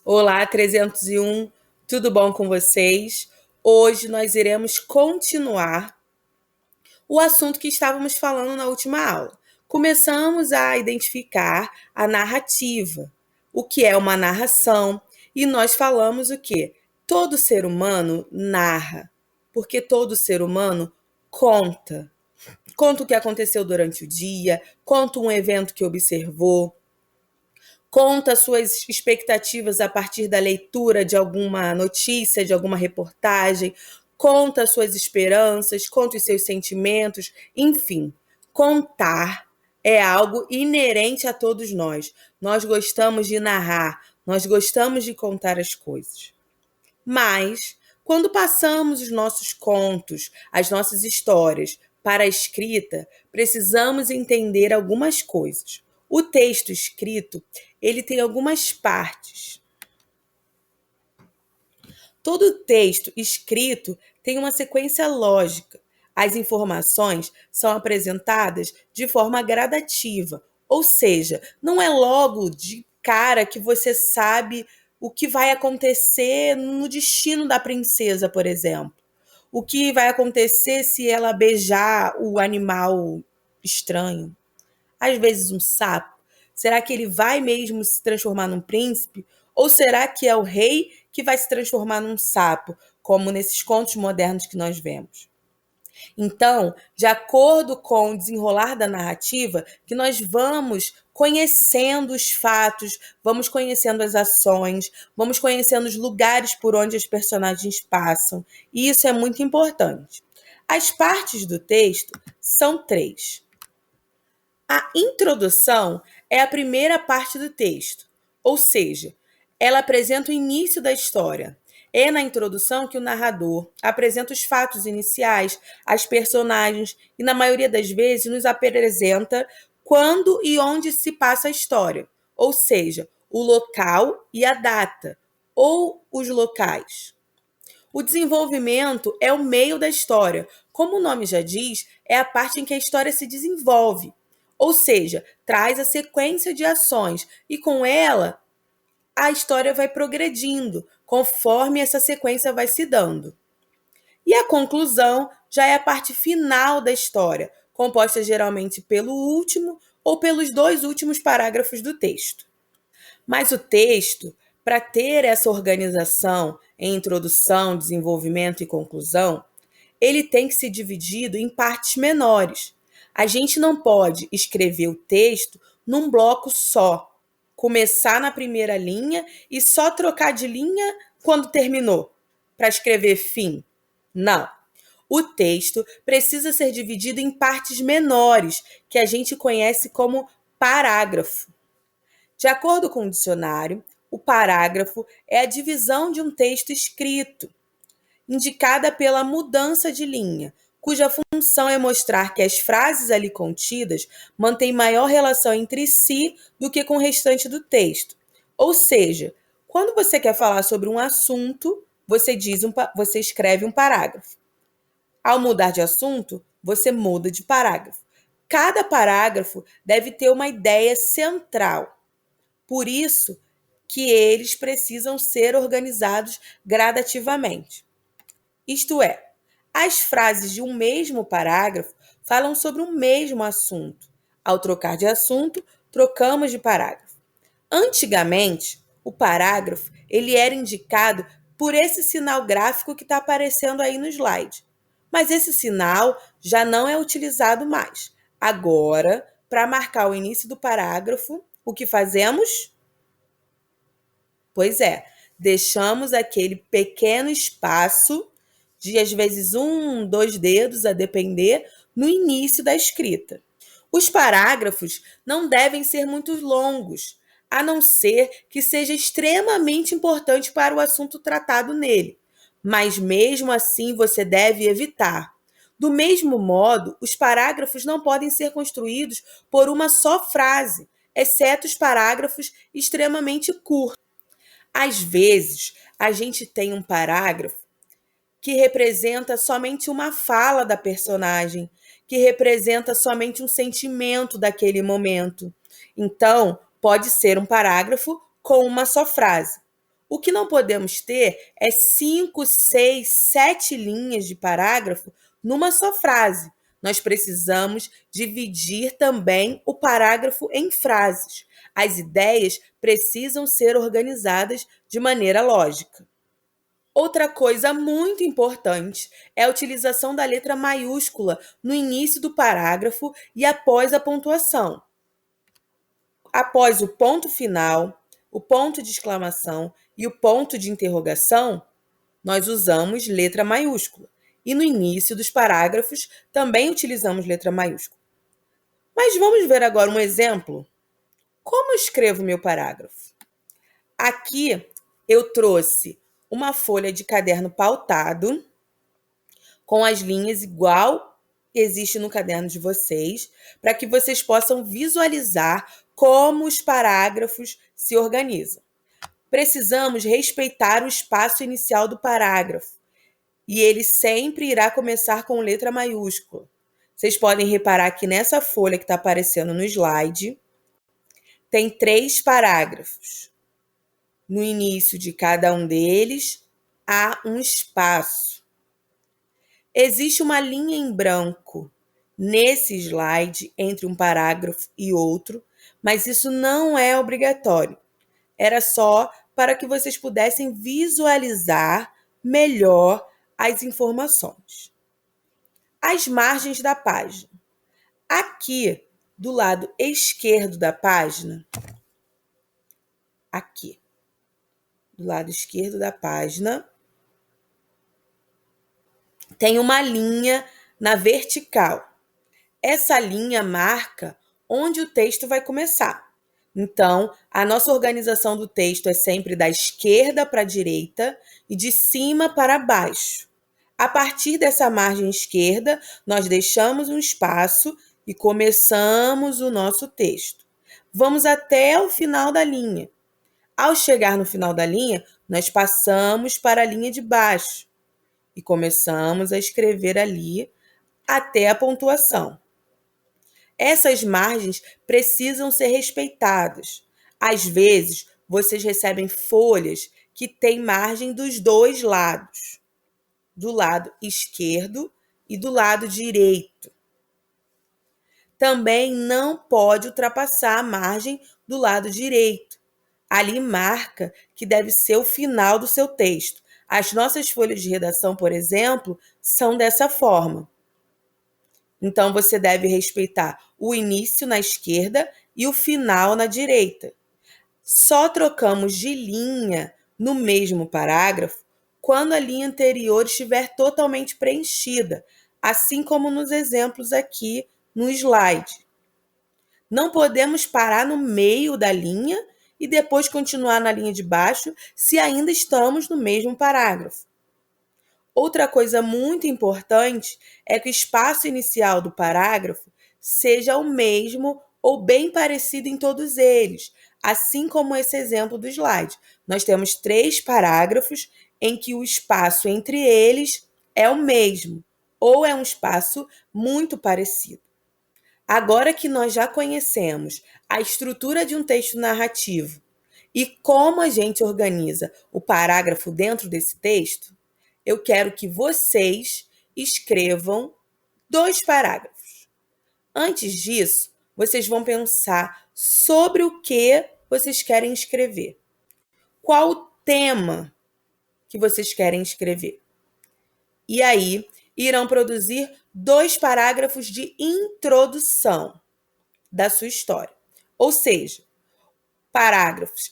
Olá, 301, tudo bom com vocês? Hoje nós iremos continuar o assunto que estávamos falando na última aula. Começamos a identificar a narrativa, o que é uma narração, e nós falamos o quê? Todo ser humano narra, porque todo ser humano conta. Conta o que aconteceu durante o dia, conta um evento que observou, conta suas expectativas a partir da leitura de alguma notícia, de alguma reportagem, conta suas esperanças, conta os seus sentimentos, enfim. Contar é algo inerente a todos nós. Nós gostamos de narrar, nós gostamos de contar as coisas. Mas, quando passamos os nossos contos, as nossas histórias para a escrita, precisamos entender algumas coisas. O texto escrito, ele tem algumas partes. Todo texto escrito tem uma sequência lógica. As informações são apresentadas de forma gradativa, ou seja, não é logo de cara que você sabe o que vai acontecer no destino da princesa, por exemplo. O que vai acontecer se ela beijar o animal estranho? Às vezes um sapo. Será que ele vai mesmo se transformar num príncipe? Ou será que é o rei que vai se transformar num sapo, como nesses contos modernos que nós vemos? Então, de acordo com o desenrolar da narrativa, que nós vamos conhecendo os fatos, vamos conhecendo as ações, vamos conhecendo os lugares por onde os personagens passam. E isso é muito importante. As partes do texto são três. A introdução é a primeira parte do texto, ou seja, ela apresenta o início da história. É na introdução que o narrador apresenta os fatos iniciais, as personagens e, na maioria das vezes, nos apresenta quando e onde se passa a história, ou seja, o local e a data, ou os locais. O desenvolvimento é o meio da história. Como o nome já diz, é a parte em que a história se desenvolve. Ou seja, traz a sequência de ações e com ela a história vai progredindo conforme essa sequência vai se dando. E a conclusão já é a parte final da história, composta geralmente pelo último ou pelos dois últimos parágrafos do texto. Mas o texto, para ter essa organização em introdução, desenvolvimento e conclusão, ele tem que ser dividido em partes menores. A gente não pode escrever o texto num bloco só, começar na primeira linha e só trocar de linha quando terminou, para escrever fim. Não. O texto precisa ser dividido em partes menores, que a gente conhece como parágrafo. De acordo com o dicionário, o parágrafo é a divisão de um texto escrito, indicada pela mudança de linha, cuja função é mostrar que as frases ali contidas mantêm maior relação entre si do que com o restante do texto. Ou seja, quando você quer falar sobre um assunto, você escreve um parágrafo. Ao mudar de assunto, você muda de parágrafo. Cada parágrafo deve ter uma ideia central. Por isso que eles precisam ser organizados gradativamente. Isto é, as frases de um mesmo parágrafo falam sobre um mesmo assunto. Ao trocar de assunto, trocamos de parágrafo. Antigamente, o parágrafo ele era indicado por esse sinal gráfico que está aparecendo aí no slide. Mas esse sinal já não é utilizado mais. Agora, para marcar o início do parágrafo, o que fazemos? Pois é, deixamos aquele pequeno espaço de às vezes 2 dedos, a depender, no início da escrita. Os parágrafos não devem ser muito longos, a não ser que seja extremamente importante para o assunto tratado nele. Mas mesmo assim você deve evitar. Do mesmo modo, os parágrafos não podem ser construídos por uma só frase, exceto os parágrafos extremamente curtos. Às vezes, a gente tem um parágrafo que representa somente uma fala da personagem, que representa somente um sentimento daquele momento. Então, pode ser um parágrafo com uma só frase. O que não podemos ter é 5, 6, 7 linhas de parágrafo numa só frase. Nós precisamos dividir também o parágrafo em frases. As ideias precisam ser organizadas de maneira lógica. Outra coisa muito importante é a utilização da letra maiúscula no início do parágrafo e após a pontuação. Após o ponto final, o ponto de exclamação e o ponto de interrogação, nós usamos letra maiúscula. E no início dos parágrafos também utilizamos letra maiúscula. Mas vamos ver agora um exemplo? Como eu escrevo meu parágrafo? Aqui eu trouxe uma folha de caderno pautado, com as linhas igual existe no caderno de vocês, para que vocês possam visualizar como os parágrafos se organizam. Precisamos respeitar o espaço inicial do parágrafo, e ele sempre irá começar com letra maiúscula. Vocês podem reparar que nessa folha que está aparecendo no slide, tem 3 parágrafos. No início de cada um deles, há um espaço. Existe uma linha em branco nesse slide entre um parágrafo e outro, mas isso não é obrigatório. Era só para que vocês pudessem visualizar melhor as informações. As margens da página. Aqui, do lado esquerdo da página, aqui, do lado esquerdo da página, tem uma linha na vertical. Essa linha marca onde o texto vai começar. Então, a nossa organização do texto é sempre da esquerda para a direita e de cima para baixo. A partir dessa margem esquerda, nós deixamos um espaço e começamos o nosso texto. Vamos até o final da linha. Ao chegar no final da linha, nós passamos para a linha de baixo e começamos a escrever ali até a pontuação. Essas margens precisam ser respeitadas. Às vezes, vocês recebem folhas que têm margem dos 2 lados, do lado esquerdo e do lado direito. Também não pode ultrapassar a margem do lado direito. Ali marca que deve ser o final do seu texto. As nossas folhas de redação, por exemplo, são dessa forma. Então, você deve respeitar o início na esquerda e o final na direita. Só trocamos de linha no mesmo parágrafo quando a linha anterior estiver totalmente preenchida, assim como nos exemplos aqui no slide. Não podemos parar no meio da linha e depois continuar na linha de baixo se ainda estamos no mesmo parágrafo. Outra coisa muito importante é que o espaço inicial do parágrafo seja o mesmo ou bem parecido em todos eles, assim como esse exemplo do slide. Nós temos 3 parágrafos em que o espaço entre eles é o mesmo, ou é um espaço muito parecido. Agora que nós já conhecemos a estrutura de um texto narrativo e como a gente organiza o parágrafo dentro desse texto, eu quero que vocês escrevam 2 parágrafos. Antes disso, vocês vão pensar sobre o que vocês querem escrever. Qual o tema que vocês querem escrever? E aí, irão produzir 2 parágrafos de introdução da sua história. Ou seja,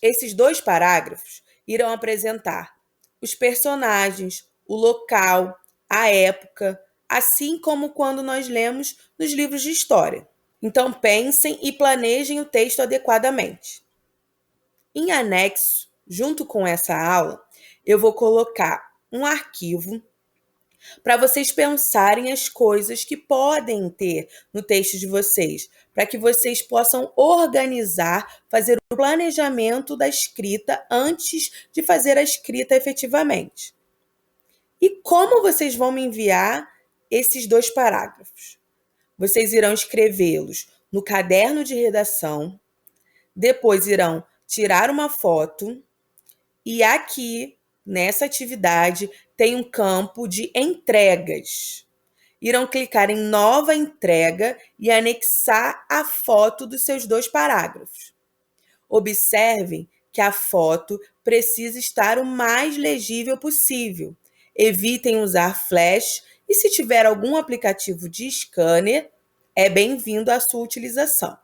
esses 2 parágrafos irão apresentar os personagens, o local, a época, assim como quando nós lemos nos livros de história. Então, pensem e planejem o texto adequadamente. Em anexo, junto com essa aula, eu vou colocar um arquivo para vocês pensarem as coisas que podem ter no texto de vocês, para que vocês possam organizar, fazer o planejamento da escrita antes de fazer a escrita efetivamente. E como vocês vão me enviar esses 2 parágrafos? Vocês irão escrevê-los no caderno de redação, depois irão tirar uma foto E aqui, nessa atividade, tem um campo de entregas. Irão clicar em nova entrega e anexar a foto dos seus 2 parágrafos. Observem que a foto precisa estar o mais legível possível. Evitem usar flash e, se tiver algum aplicativo de scanner, é bem-vindo à sua utilização.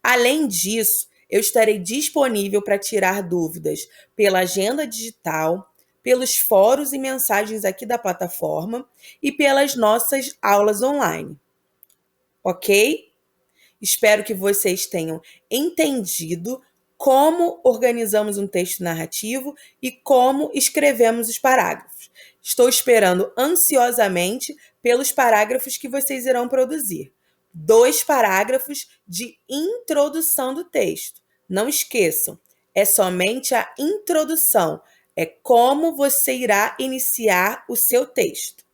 Além disso, eu estarei disponível para tirar dúvidas pela agenda digital, pelos fóruns e mensagens aqui da plataforma e pelas nossas aulas online. Ok? Espero que vocês tenham entendido como organizamos um texto narrativo e como escrevemos os parágrafos. Estou esperando ansiosamente pelos parágrafos que vocês irão produzir. 2 parágrafos de introdução do texto. Não esqueçam, é somente a introdução, é como você irá iniciar o seu texto.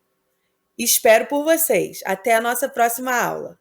Espero por vocês. Até a nossa próxima aula.